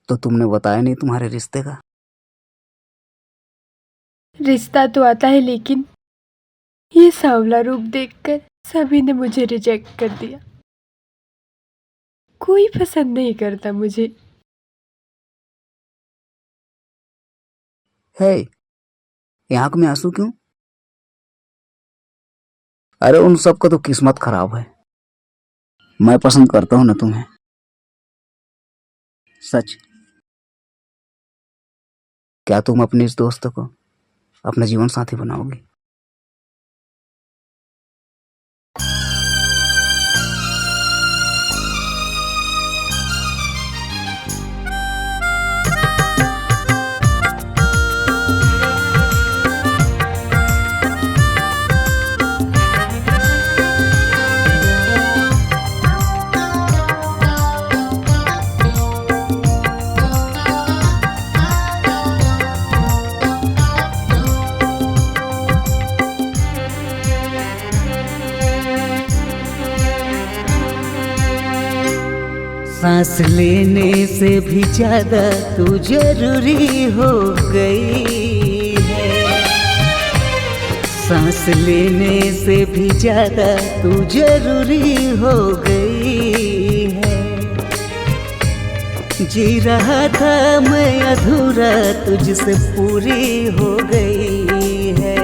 तो तुमने बताया नहीं तुम्हारे रिश्ते का? रिश्ता तो आता है, लेकिन ये सांवला रूप देखकर सभी ने मुझे रिजेक्ट कर दिया। कोई पसंद नहीं करता मुझे। हे, ये आंख में आंसू क्यों? अरे उन सबका तो किस्मत खराब है। मैं पसंद करता हूं ना तुम्हें, सच। क्या तुम अपने इस दोस्त को अपना जीवन साथी बनाओगी? सांस लेने से भी ज्यादा तू जरूरी हो गई है। सांस लेने से भी ज्यादा तू जरूरी हो गई है। जी रहा था मैं अधूरा, तुझसे पूरी हो गई है।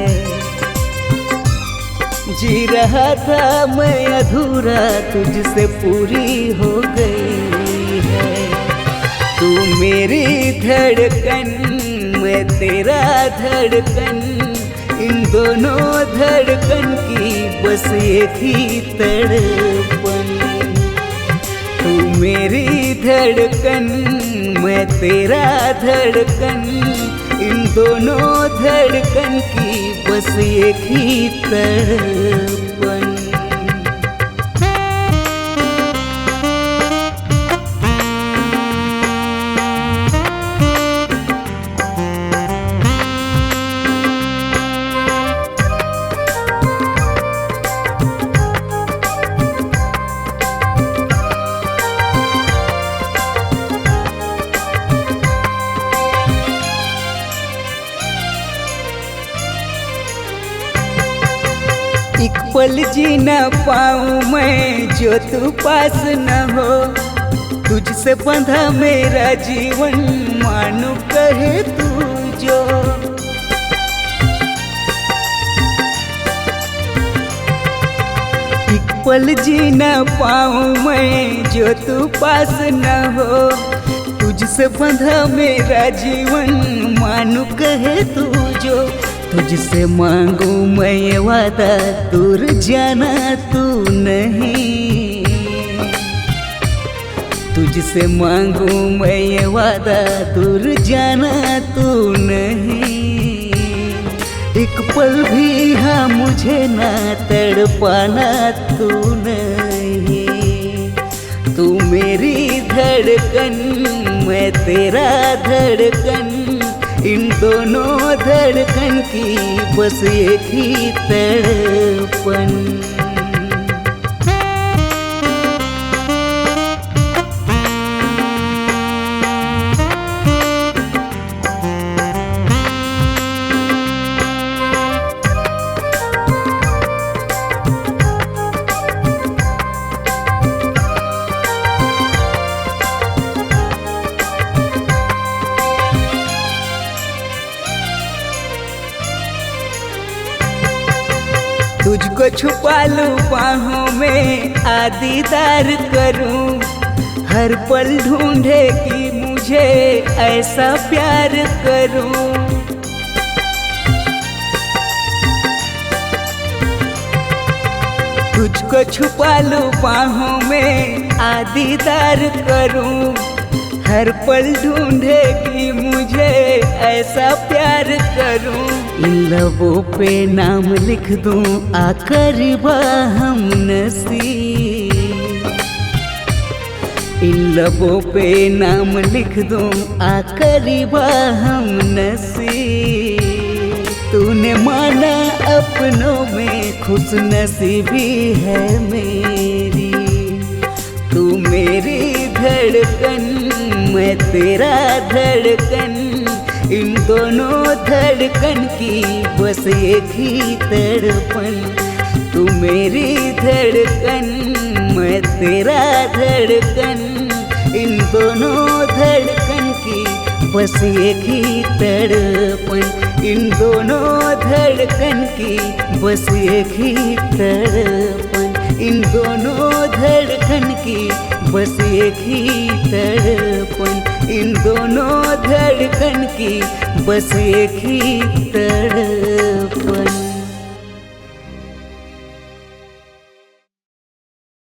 जी रहा था मैं अधूरा, तुझसे पूरी हो गई है। तू मेरी धड़कन, मैं तेरा धड़कन, इन दोनों धड़कन की बस एक ही तड़पन। तू मेरी धड़कन, मैं तेरा धड़कन, इन दोनों धड़कन की बस एक ही तड़पन। एक पल जी न पाऊं मैं जो तू पास न हो। तुझसे बंधा मेरा जीवन, मानो कहे तू जो। एक पल जी न पाऊं मैं जो तू पास न हो। तुझसे बंधा मेरा जीवन, मानो कहे तू जो। तुझसे मांगू मैं ये वादा, दूर जाना तू नहीं। तुझसे मांगू मैं ये वादा, दूर जाना तू नहीं। एक पल भी हाँ मुझे ना तड़पाना तू नहीं। तू मेरी धड़कन, मैं तेरा धड़कन, इन दोनों धड़कन की बस एक ही तड़पन। तुझको छुपा लूं बाहों में, दीदार करूं। हर पल ढूंढे कि मुझे ऐसा प्यार करूं। तुझको छुपा लूं बाहों में, दीदार करूं। हर पल ढूंढे कि मुझे ऐसा प्यार करूं। इन लबों पे नाम लिख दूं, आकरीबा हम नसीब। इन लबों पे नाम लिख दूं, आकरीबा हम नसीब। तूने माना अपनों में, खुश नसीबी है मेरी। तू मेरी धड़कन, मैं तेरा धड़कन, इन दोनों धड़कन की बस एक ही तड़पन। तू मेरी धड़कन, मैं तेरा धड़कन, इन दोनों धड़कन की बस एक ही तड़पन। इन दोनों धड़कन की बस एक ही तड़पन। इन दोनों धड़कन की बस एक ही तड़पन। इन दोनों धड़कन की बस एक ही तड़पन।